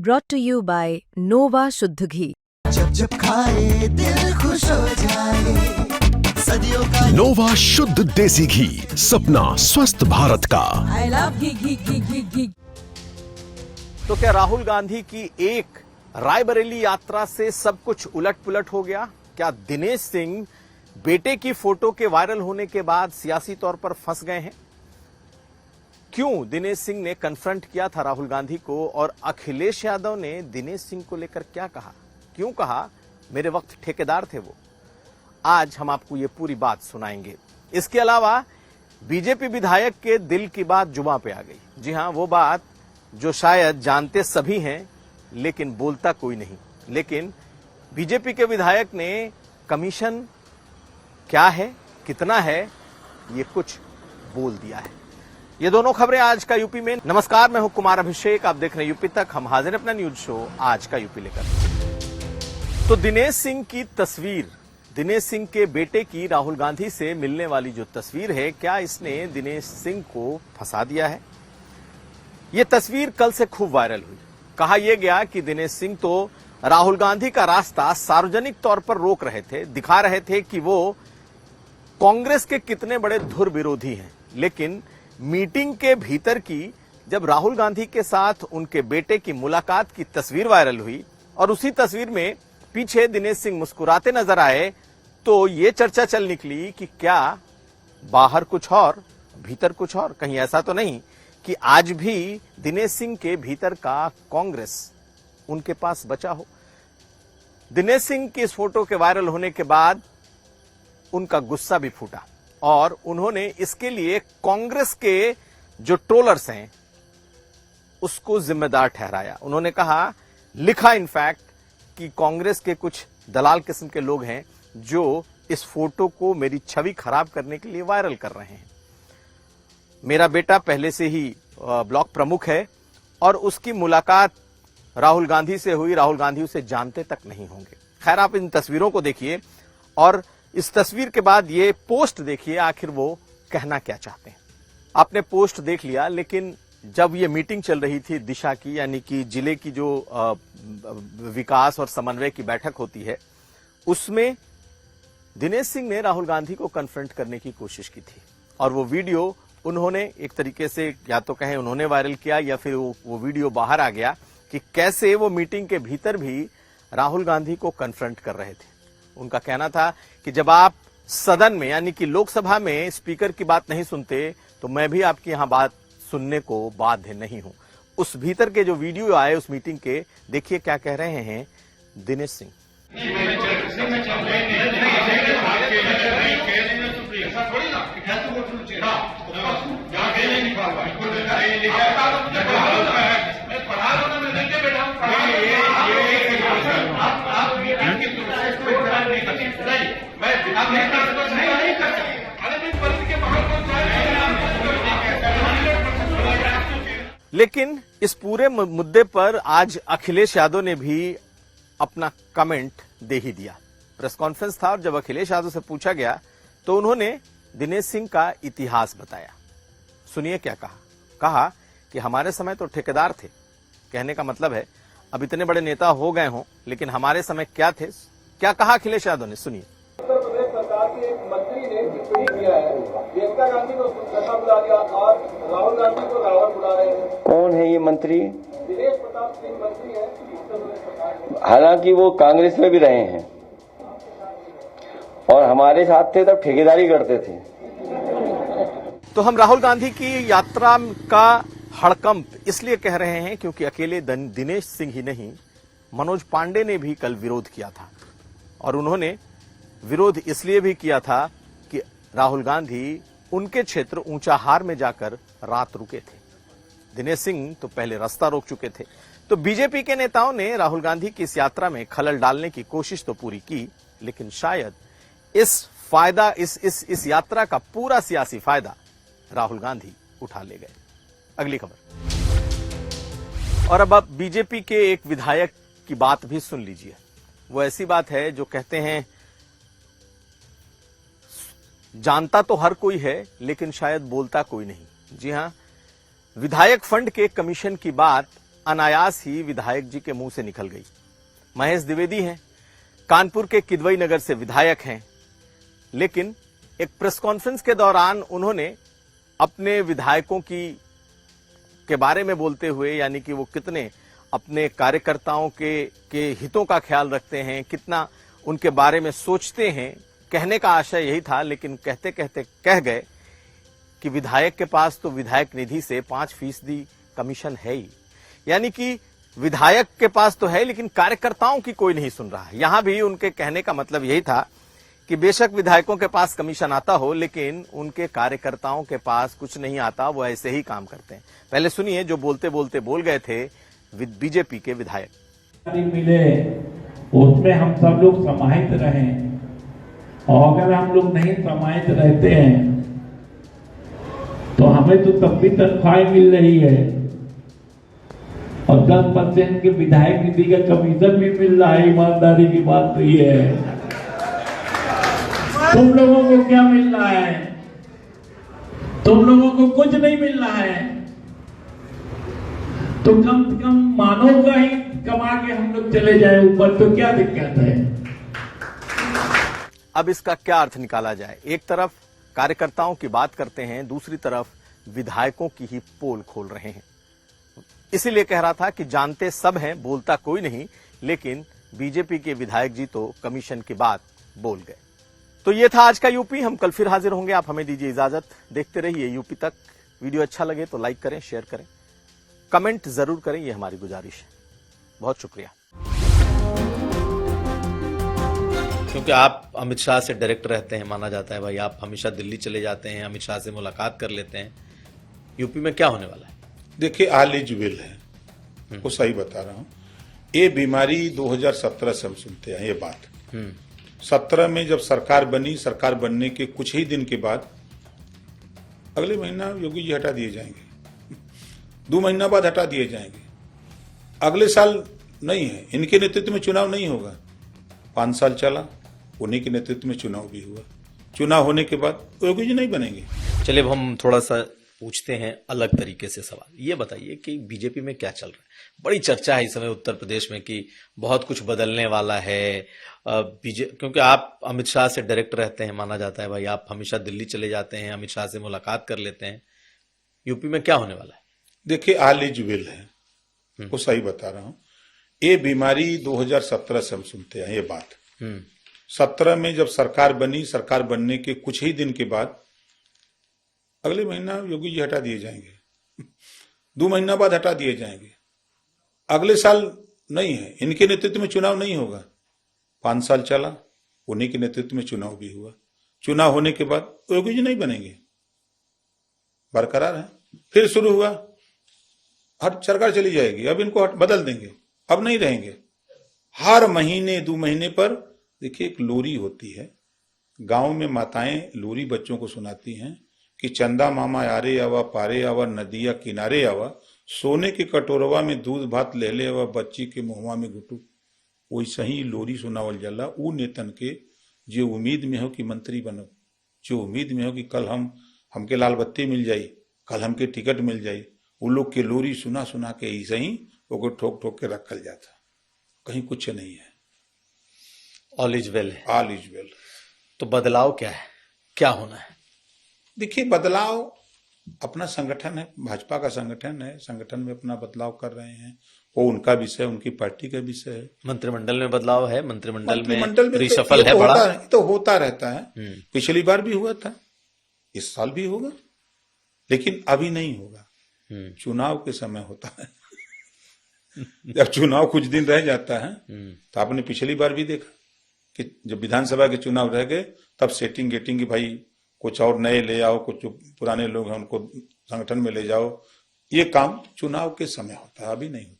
brought to you by Nova शुद्ध घी। जब जब खाए दिल खुश हो जाए, सदियों का नोवा शुद्ध देसी घी, सपना स्वस्थ भारत का। I love घी। तो क्या राहुल गांधी की एक रायबरेली यात्रा से सब कुछ उलट पुलट हो गया? क्या दिनेश सिंह बेटे की फोटो के वायरल होने के बाद सियासी तौर पर फंस गए हैं? क्यों दिनेश सिंह ने कन्फ्रंट किया था राहुल गांधी को, और अखिलेश यादव ने दिनेश सिंह को लेकर क्या कहा? क्यों कहा मेरे वक्त ठेकेदार थे वो? आज हम आपको ये पूरी बात सुनाएंगे। इसके अलावा बीजेपी विधायक के दिल की बात जुबां पे आ गई। जी हां, वो बात जो शायद जानते सभी हैं लेकिन बोलता कोई नहीं। लेकिन बीजेपी के विधायक ने कमीशन क्या है, कितना है, ये कुछ बोल दिया है। ये दोनों खबरें आज का यूपी में। नमस्कार, मैं हूं कुमार अभिषेक, आप देख रहे हैं यूपी तक। हम हाजिर हैं अपना न्यूज शो आज का यूपी लेकर। तो दिनेश सिंह की तस्वीर, दिनेश सिंह के बेटे की राहुल गांधी से मिलने वाली जो तस्वीर है, क्या इसने दिनेश सिंह को फंसा दिया है? ये तस्वीर कल से खूब वायरल हुई। कहा यह गया कि दिनेश सिंह तो राहुल गांधी का रास्ता सार्वजनिक तौर पर रोक रहे थे, दिखा रहे थे कि वो कांग्रेस के कितने बड़े धुर विरोधी हैं। लेकिन मीटिंग के भीतर की जब राहुल गांधी के साथ उनके बेटे की मुलाकात की तस्वीर वायरल हुई और उसी तस्वीर में पीछे दिनेश सिंह मुस्कुराते नजर आए, तो ये चर्चा चल निकली कि क्या बाहर कुछ और भीतर कुछ और? कहीं ऐसा तो नहीं कि आज भी दिनेश सिंह के भीतर का कांग्रेस उनके पास बचा हो? दिनेश सिंह की इस फोटो के वायरल होने के बाद उनका गुस्सा भी फूटा और उन्होंने इसके लिए कांग्रेस के जो ट्रोलर्स हैं उसको जिम्मेदार ठहराया। उन्होंने कहा, लिखा इनफैक्ट, कि कांग्रेस के कुछ दलाल किस्म के लोग हैं जो इस फोटो को मेरी छवि खराब करने के लिए वायरल कर रहे हैं। मेरा बेटा पहले से ही ब्लॉक प्रमुख है और उसकी मुलाकात राहुल गांधी से हुई, राहुल गांधी उसे जानते तक नहीं होंगे। खैर, आप इन तस्वीरों को देखिए और इस तस्वीर के बाद ये पोस्ट देखिए, आखिर वो कहना क्या चाहते हैं। आपने पोस्ट देख लिया, लेकिन जब ये मीटिंग चल रही थी दिशा की, यानी कि जिले की जो विकास और समन्वय की बैठक होती है, उसमें दिनेश सिंह ने राहुल गांधी को कन्फ्रंट करने की कोशिश की थी और वो वीडियो उन्होंने एक तरीके से, या तो कहें उन्होंने वायरल किया या फिर वो वीडियो बाहर आ गया कि कैसे वो मीटिंग के भीतर भी राहुल गांधी को कन्फ्रंट कर रहे थे। उनका कहना था कि जब आप सदन में, यानी कि लोकसभा में स्पीकर की बात नहीं सुनते तो मैं भी आपकी यहां बात सुनने को बाध्य नहीं हूं। उस भीतर के जो वीडियो आए उस मीटिंग के, देखिए क्या कह रहे हैं दिनेश सिंह। लेकिन इस पूरे मुद्दे पर आज अखिलेश यादव ने भी अपना कमेंट दे ही दिया। प्रेस कॉन्फ्रेंस था और जब अखिलेश यादव से पूछा गया तो उन्होंने दिनेश सिंह का इतिहास बताया। सुनिए क्या कहा। कहा कि हमारे समय तो ठेकेदार थे। कहने का मतलब है अब इतने बड़े नेता हो गए हों, लेकिन हमारे समय क्या थे? क्या कहा अखिलेश यादव ने, सुनिए। उत्तर प्रदेश सरकार के एक मंत्री ने टिप्पणी किया है, प्रियंका गांधी को सुनता बुला दिया और राहुल गांधी को रावण बुला रहे हैं। कौन है ये मंत्री? दिनेश प्रताप सिंह मंत्री है उत्तर प्रदेश सरकार के। हालांकि वो कांग्रेस में भी रहे हैं और हमारे साथ थे तब ठेकेदारी करते थे। तो हम राहुल गांधी की यात्रा का हड़कंप इसलिए कह रहे हैं क्योंकि अकेले दिनेश सिंह ही नहीं, मनोज पांडे ने भी कल विरोध किया था और उन्होंने विरोध इसलिए भी किया था कि राहुल गांधी उनके क्षेत्र ऊंचाहार में जाकर रात रुके थे। दिनेश सिंह तो पहले रास्ता रोक चुके थे। तो बीजेपी के नेताओं ने राहुल गांधी की इस यात्रा में खलल डालने की कोशिश तो पूरी की, लेकिन शायद इस यात्रा का पूरा सियासी फायदा राहुल गांधी उठा ले गए। अगली खबर। और अब आप बीजेपी के एक विधायक की बात भी सुन लीजिए। वो ऐसी बात है जो कहते हैं जानता तो हर कोई है लेकिन शायद बोलता कोई नहीं। जी हां, विधायक फंड के कमीशन की बात अनायास ही विधायक जी के मुंह से निकल गई। महेश द्विवेदी हैं, कानपुर के किदवई नगर से विधायक हैं, लेकिन एक प्रेस कॉन्फ्रेंस के दौरान उन्होंने अपने विधायकों के बारे में बोलते हुए, यानी कि वो कितने अपने कार्यकर्ताओं के हितों का ख्याल रखते हैं, कितना उनके बारे में सोचते हैं, कहने का आशय यही था। लेकिन कहते कहते कह गए कि विधायक के पास तो विधायक निधि से 5% कमीशन है ही, यानी कि विधायक के पास तो है लेकिन कार्यकर्ताओं की कोई नहीं सुन रहा है। यहां भी उनके कहने का मतलब यही था कि बेशक विधायकों के पास कमीशन आता हो, लेकिन उनके कार्यकर्ताओं के पास कुछ नहीं आता, वो ऐसे ही काम करते हैं। पहले सुनिए जो बोलते बोलते बोल गए थे बीजेपी के विधायक। मिले उसमें हम सब लोग समाहित रहें, और अगर हम लोग नहीं समाहित रहते हैं तो हमें तो तब भी तनख्वाह मिल रही है, और 10% के विधायक निधि का कमीशन भी मिल रहा है। ईमानदारी की बात तो ये है। तुम लोगों को क्या मिल रहा है? तुम लोगों को कुछ नहीं मिल रहा है, तो कम से कम मानव का ही कमा के हम लोग चले जाए ऊपर, तो क्या दिक्कत है? अब इसका क्या अर्थ निकाला जाए? एक तरफ कार्यकर्ताओं की बात करते हैं, दूसरी तरफ विधायकों की ही पोल खोल रहे हैं। इसीलिए कह रहा था कि जानते सब हैं, बोलता कोई नहीं, लेकिन बीजेपी के विधायक जी तो कमीशन की बात बोल गए। तो ये था आज का यूपी। हम कल फिर हाजिर होंगे, आप हमें दीजिए इजाजत। देखते रहिए यूपी तक। वीडियो अच्छा लगे तो लाइक करें, शेयर करें, कमेंट जरूर करें, ये हमारी गुजारिश है। बहुत शुक्रिया। क्योंकि आप अमित शाह से डायरेक्ट रहते हैं, माना जाता है भाई आप हमेशा दिल्ली चले जाते हैं, अमित शाह से मुलाकात कर लेते हैं। यूपी में क्या होने वाला है? देखिए, ऑल इज वेल है, वो सही बता रहा हूँ। ये बीमारी 2017 से हम सुनते हैं ये बात। 17 में जब सरकार बनी, सरकार बनने के कुछ ही दिन के बाद अगले महीना योगी जी हटा दिए जाएंगे, 2 महीना बाद हटा दिए जाएंगे। अगले साल नहीं है, इनके नेतृत्व में चुनाव नहीं होगा। 5 साल चला, उन्हीं के नेतृत्व में चुनाव भी हुआ। चुनाव होने के बाद योगी जी नहीं बनेंगे। चलिए अब हम थोड़ा सा पूछते हैं अलग तरीके से सवाल। ये बताइए कि बीजेपी में क्या चल रहा है? बड़ी चर्चा है इस समय उत्तर प्रदेश में कि बहुत कुछ बदलने वाला है। क्योंकि आप अमित शाह से डायरेक्ट रहते हैं, माना जाता है भाई आप हमेशा दिल्ली चले जाते हैं, अमित शाह से मुलाकात कर लेते हैं। यूपी में क्या होने वाला है? देखिए, ऑल इज वेल है, वो सही बता रहा हूँ। ये बीमारी 2017 से हम सुनते हैं ये बात। 17 में जब सरकार बनी, सरकार बनने के कुछ ही दिन के बाद अगले महीना योगी जी हटा दिए जाएंगे, 2 महीना बाद हटा दिए जाएंगे। अगले साल नहीं है, इनके नेतृत्व में चुनाव नहीं होगा। 5 साल चला, उन्हीं के नेतृत्व में चुनाव भी हुआ। चुनाव होने के बाद योगी जी नहीं बनेंगे, बरकरार है। फिर शुरू हुआ, हट सरकार चली जाएगी, अब इनको बदल देंगे, अब नहीं रहेंगे। हर महीने 2 महीने पर देखिए एक लोरी होती है, गांव में माताएं लोरी बच्चों को सुनाती हैं कि चंदा मामा यारे आवा, पारे आवा, नदिया किनारे आवा, सोने के कटोरवा में दूध भात ले ले आवा, बच्ची के मुहवा में घुटू। वैसे ही लोरी सुनावल जाला ऊ नेतन के जो उम्मीद में हो कि मंत्री बनो, जो उम्मीद में हो कि कल हमके लाल बत्ती मिल जाई, कल हमके टिकट मिल जाई। वो लोग के लोरी सुना सुना के ऐसे ही वो ठोक ठोक के रखल जाता, कहीं कुछ नहीं है। ऑल इज वेल है, ऑल इज वेल। तो बदलाव क्या है, क्या होना है? देखिए, बदलाव अपना संगठन है, भाजपा का संगठन है, संगठन में अपना बदलाव कर रहे हैं, वो उनका विषय, उनकी पार्टी का विषय है। मंत्रिमंडल में बदलाव है, मंत्रिमंडल में रिशफल है, बड़ा तो होता रहता है। पिछली बार भी हुआ था, इस साल भी होगा, लेकिन अभी नहीं होगा, चुनाव के समय होता है। जब चुनाव कुछ दिन रह जाता है, तो आपने पिछली बार भी देखा कि जब विधानसभा के चुनाव रह गए तब सेटिंग गेटिंग की भाई कुछ और नए ले आओ, कुछ जो पुराने लोग हैं उनको संगठन में ले जाओ। ये काम चुनाव के समय होता है, अभी नहीं होता।